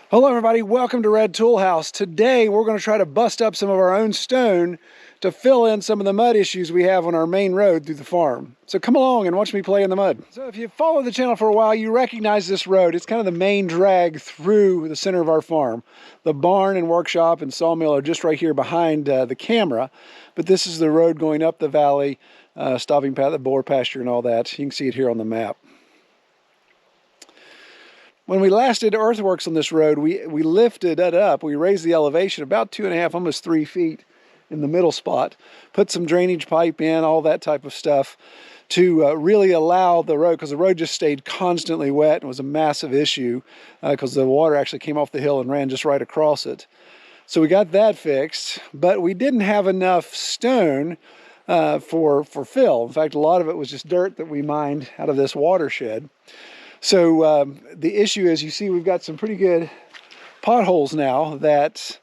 Hello everybody, welcome to Red Tool House. Today we're going to try to bust up some of our own stone to fill in some of the mud issues we have on our main road through the farm. So come along and watch me play in the mud. So if you've followed the channel for a while, you recognize this road. It's kind of the main drag through the center of our farm. The barn and workshop and sawmill are just right here behind the camera, but this is the road going up the valley, stopping past the boar pasture and all that. You can see it here on the map. When we last did earthworks on this road, we lifted it up. We raised the elevation about 2.5, almost 3 feet in the middle spot. Put some drainage pipe in, all that type of stuff to really allow the road, because the road just stayed constantly wet and was a massive issue because the water actually came off the hill and ran just right across it. So we got that fixed, but we didn't have enough stone for fill. In fact, a lot of it was just dirt that we mined out of this watershed. So the issue is, you see we've got some pretty good potholes now that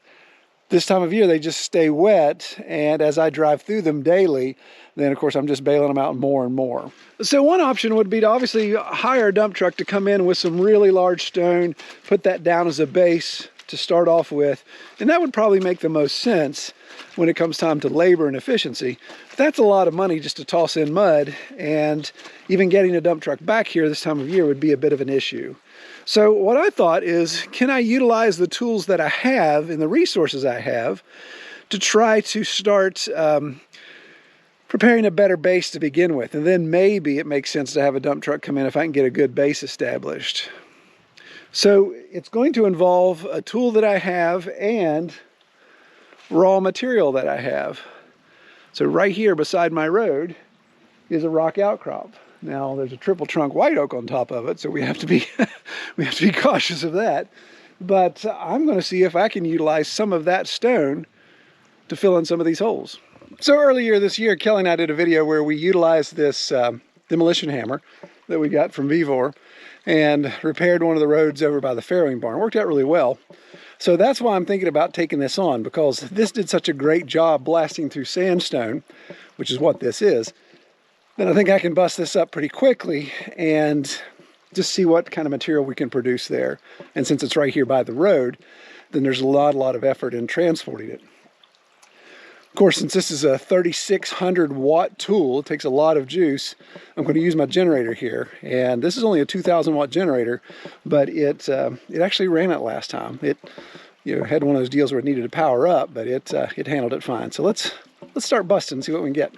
this time of year they just stay wet, and as I drive through them daily, then of course I'm just bailing them out more and more. So one option would be to obviously hire a dump truck to come in with some really large stone, put that down as a base to start off with, and that would probably make the most sense when it comes time to labor and efficiency. But that's a lot of money just to toss in mud, and even getting a dump truck back here this time of year would be a bit of an issue. So what I thought is, can I utilize the tools that I have and the resources I have to try to start preparing a better base to begin with, and then maybe it makes sense to have a dump truck come in if I can get a good base established. So it's going to involve a tool that I have and raw material that I have. So right here beside my road is a rock outcrop. Now there's a triple trunk white oak on top of it, so we have to be cautious of that. But I'm going to see if I can utilize some of that stone to fill in some of these holes. So earlier this year, Kelly and I did a video where we utilized this demolition hammer that we got from Vivor and repaired one of the roads over by the farrowing barn. It worked out really well. So that's why I'm thinking about taking this on, because this did such a great job blasting through sandstone, which is what this is. Then I think I can bust this up pretty quickly and just see what kind of material we can produce there. And since it's right here by the road, then there's a lot of effort in transporting it. Of course, since this is a 3600 watt tool, it takes a lot of juice. I'm going to use my generator here, and this is only a 2000 watt generator, but it actually ran it last time. It had one of those deals where it needed to power up, but it handled it fine. So let's start busting and see what we can get.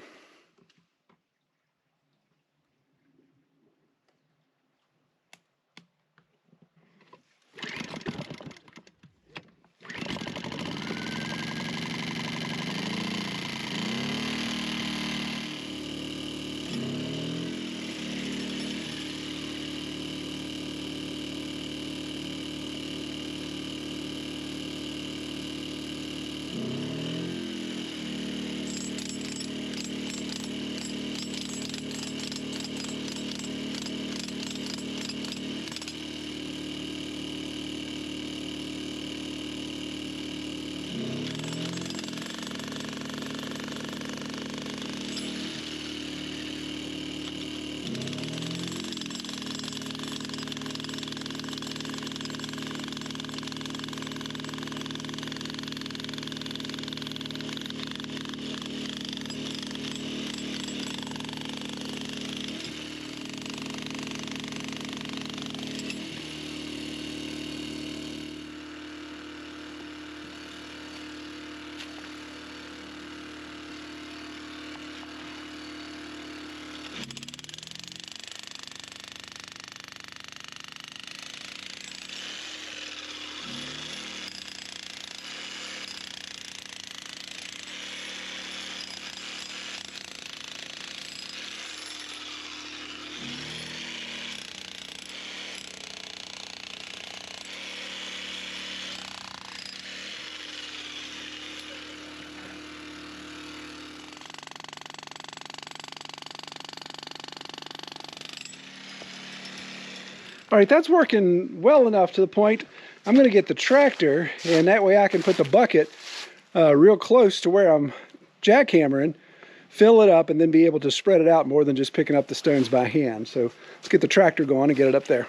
All right, that's working well enough to the point I'm going to get the tractor, and that way I can put the bucket real close to where I'm jackhammering, fill it up, and then be able to spread it out more than just picking up the stones by hand. So let's get the tractor going and get it up there.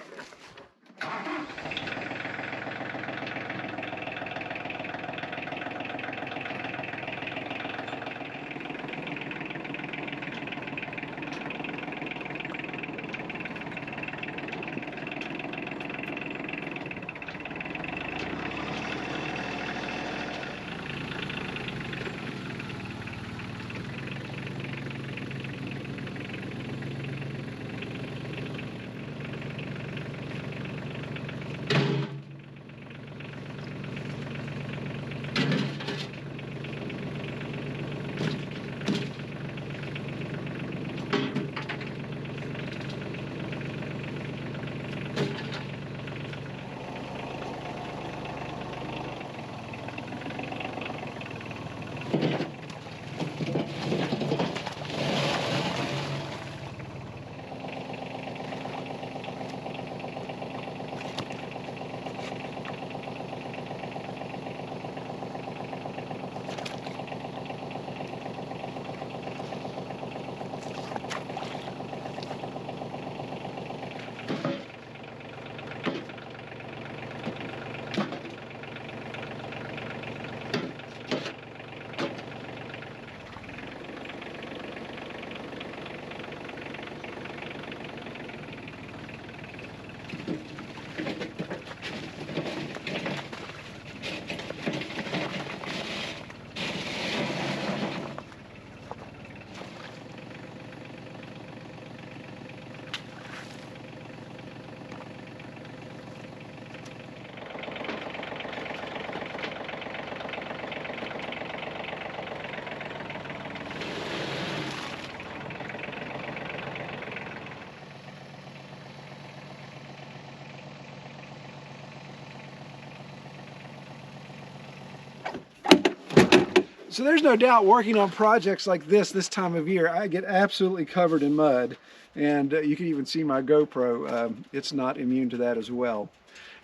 So there's no doubt working on projects like this time of year, I get absolutely covered in mud. And you can even see my GoPro, it's not immune to that as well.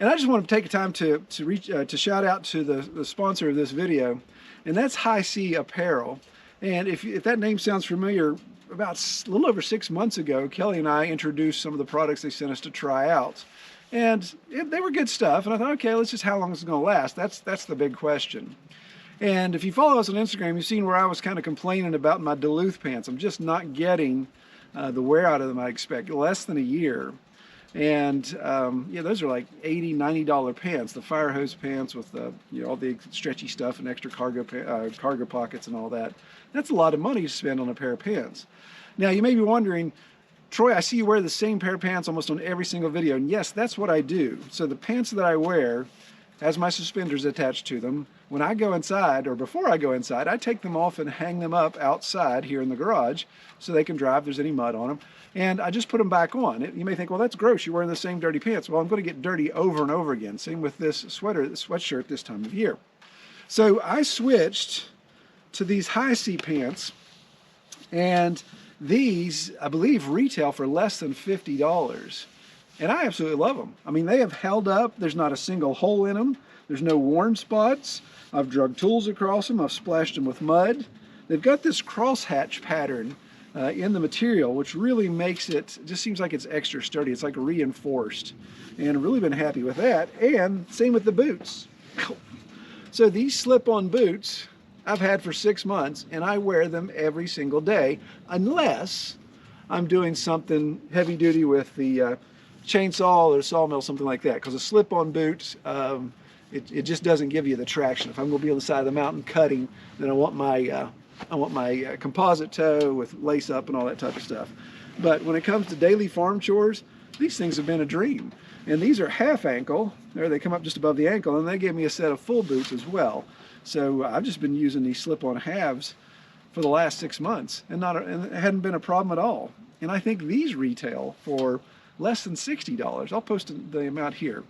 And I just want to take time to shout out to the sponsor of this video, and that's High C Apparel. And if that name sounds familiar, about a little over 6 months ago, Kelly and I introduced some of the products they sent us to try out. And they were good stuff, and I thought, okay, let's just, how long is it going to last? That's the big question. And if you follow us on Instagram, you've seen where I was kind of complaining about my Duluth pants. I'm just not getting the wear out of them I expect. Less than a year. And yeah, those are like $80, $90 pants. The fire hose pants with the, all the stretchy stuff and extra cargo pockets and all that. That's a lot of money to spend on a pair of pants. Now you may be wondering, Troy, I see you wear the same pair of pants almost on every single video. And yes, that's what I do. So the pants that I wear has my suspenders attached to them. When I go inside, or before I go inside, I take them off and hang them up outside here in the garage so they can dry if there's any mud on them. And I just put them back on. You may think, well, that's gross. You're wearing the same dirty pants. Well, I'm going to get dirty over and over again. Same with this sweatshirt this time of year. So I switched to these High C pants, and these, I believe, retail for less than $50. And I absolutely love them. I mean, they have held up. There's not a single hole in them. There's no worn spots. I've drug tools across them. I've splashed them with mud. They've got this crosshatch pattern in the material, which really makes it, just seems like it's extra sturdy. It's like reinforced. And I've really been happy with that. And same with the boots. So these slip-on boots I've had for 6 months, and I wear them every single day, unless I'm doing something heavy duty with the chainsaw or sawmill, something like that. Because a slip-on boot, it just doesn't give you the traction. If I'm going to be on the side of the mountain cutting, then I want my composite toe with lace up and all that type of stuff. But when it comes to daily farm chores, these things have been a dream. And these are half ankle. There, they come up just above the ankle, and they gave me a set of full boots as well. So I've just been using these slip-on halves for the last 6 months, and it hadn't been a problem at all. And I think these retail for less than $60. I'll post the amount here.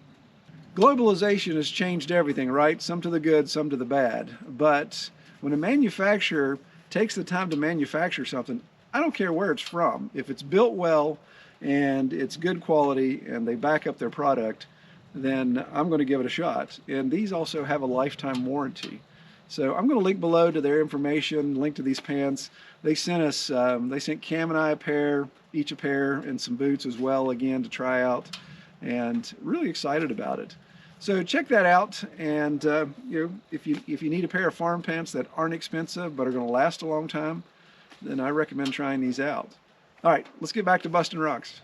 Globalization has changed everything, right? Some to the good, some to the bad. But when a manufacturer takes the time to manufacture something, I don't care where it's from. If it's built well and it's good quality and they back up their product, then I'm going to give it a shot. And these also have a lifetime warranty. So I'm going to link below to their information, link to these pants. They sent us, they sent Cam and I a pair, each a pair, and some boots as well, again, to try out. And really excited about it. So check that out, and if you need a pair of farm pants that aren't expensive but are going to last a long time, then I recommend trying these out. All right, let's get back to busting rocks.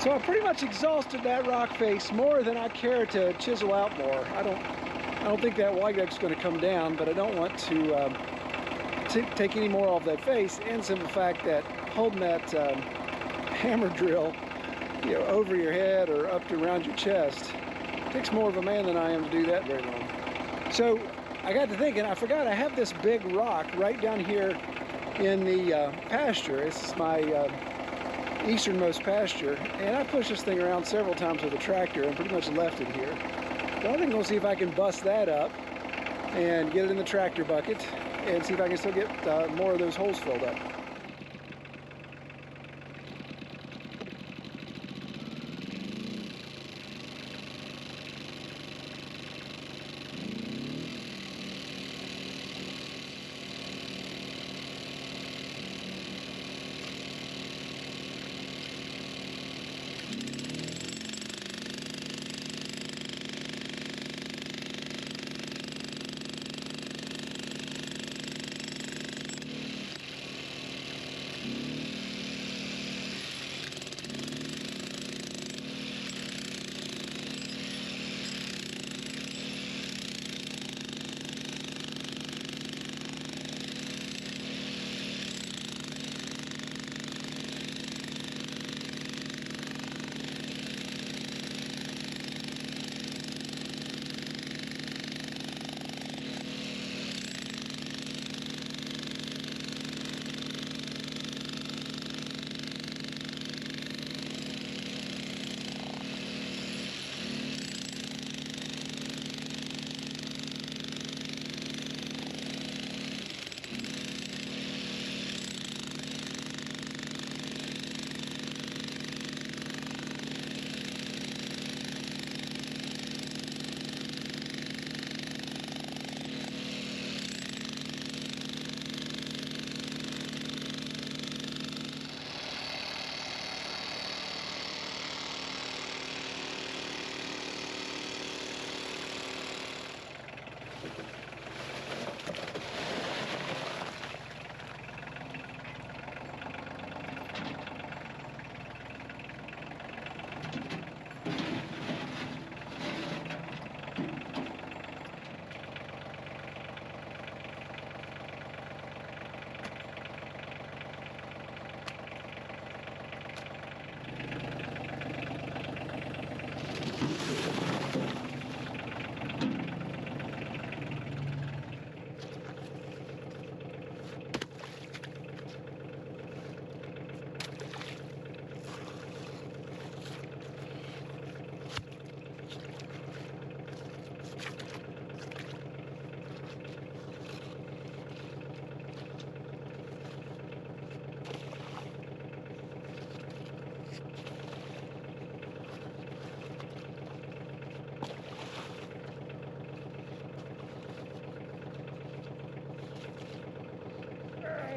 So I pretty much exhausted that rock face more than I care to chisel out more. I don't think that white oak's going to come down, but I don't want to take any more off that face. And simple fact that holding that hammer drill, over your head or up to around your chest, takes more of a man than I am to do that very long. So I got to thinking, I forgot I have this big rock right down here in the pasture. This is my easternmost pasture, and I pushed this thing around several times with a tractor and pretty much left it here. So I think I'm going to see if I can bust that up and get it in the tractor bucket and see if I can still get more of those holes filled up.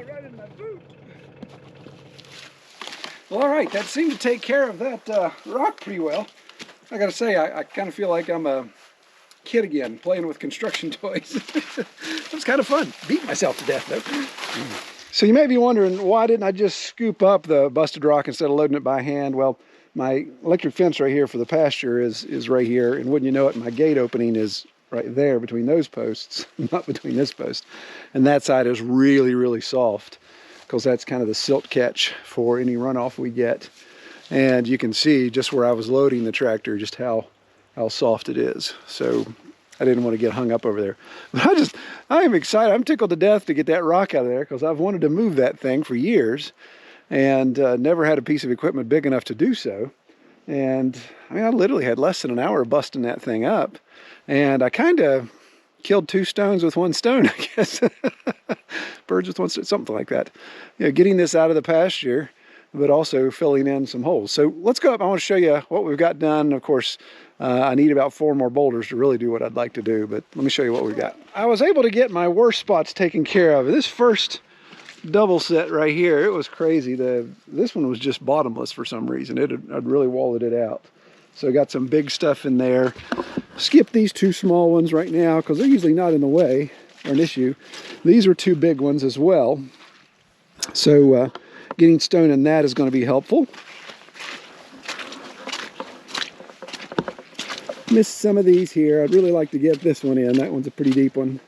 right in my boot. Well, all right, that seemed to take care of that rock pretty well. I gotta say, I kind of feel like I'm a kid again, playing with construction toys. It was kind of fun. Beat myself to death, though. So you may be wondering, why didn't I just scoop up the busted rock instead of loading it by hand? Well, my electric fence right here for the pasture is right here, and wouldn't you know it, my gate opening is right there between those posts, not between this post. And that side is really, really soft, because that's kind of the silt catch for any runoff we get. And you can see just where I was loading the tractor, just how soft it is. So I didn't want to get hung up over there. But I am excited. I'm tickled to death to get that rock out of there, because I've wanted to move that thing for years and never had a piece of equipment big enough to do so. And I mean, I literally had less than an hour busting that thing up. And I kind of killed 2 stones with 1 stone, I guess. Birds with 1 stone, something like that. You know, getting this out of the pasture, but also filling in some holes. So let's go up. I want to show you what we've got done. Of course, I need about 4 more boulders to really do what I'd like to do, but let me show you what we've got. I was able to get my worst spots taken care of. This first double set right here, it was crazy. This one was just bottomless for some reason. I'd really walled it out. So I got some big stuff in there. Skip these 2 small ones right now, because they're usually not in the way or an issue. These are 2 big ones as well. So getting stone in that is going to be helpful. Missed some of these here. I'd really like to get this one in. That one's a pretty deep one.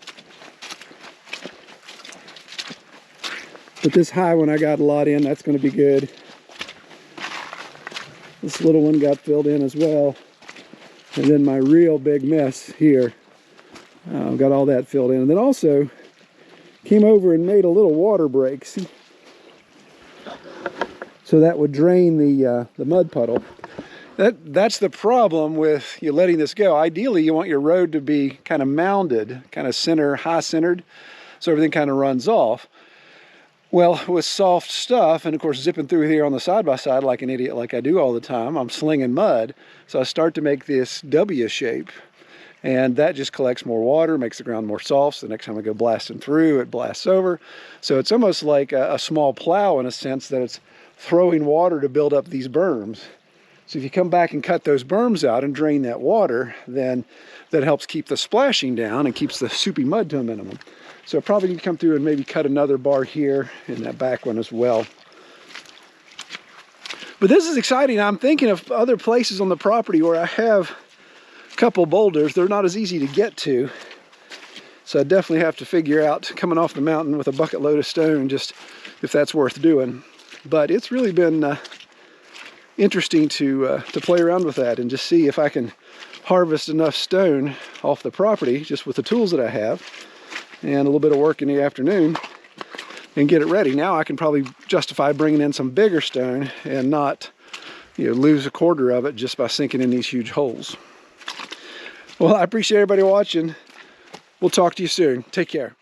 But this high one I got a lot in. That's going to be good. This little one got filled in as well. And then my real big mess here, got all that filled in. And then also came over and made a little water break. See? So that would drain the mud puddle. That's the problem with you letting this go. Ideally, you want your road to be kind of mounded, kind of high centered, so everything kind of runs off. Well, with soft stuff, and of course zipping through here on the side-by-side like an idiot like I do all the time, I'm slinging mud. So I start to make this W shape, and that just collects more water, makes the ground more soft, so the next time I go blasting through, it blasts over. So it's almost like a small plow in a sense that it's throwing water to build up these berms. So if you come back and cut those berms out and drain that water, then that helps keep the splashing down and keeps the soupy mud to a minimum. So I probably need to come through and maybe cut another bar here in that back one as well. But this is exciting. I'm thinking of other places on the property where I have a couple boulders. They're not as easy to get to. So I definitely have to figure out, coming off the mountain with a bucket load of stone, just if that's worth doing. But it's really been interesting to play around with that and just see if I can harvest enough stone off the property just with the tools that I have and a little bit of work in the afternoon and get it ready. Now I can probably justify bringing in some bigger stone and not, you know, lose a quarter of it just by sinking in these huge holes. Well, I appreciate everybody watching. We'll talk to you soon. Take care.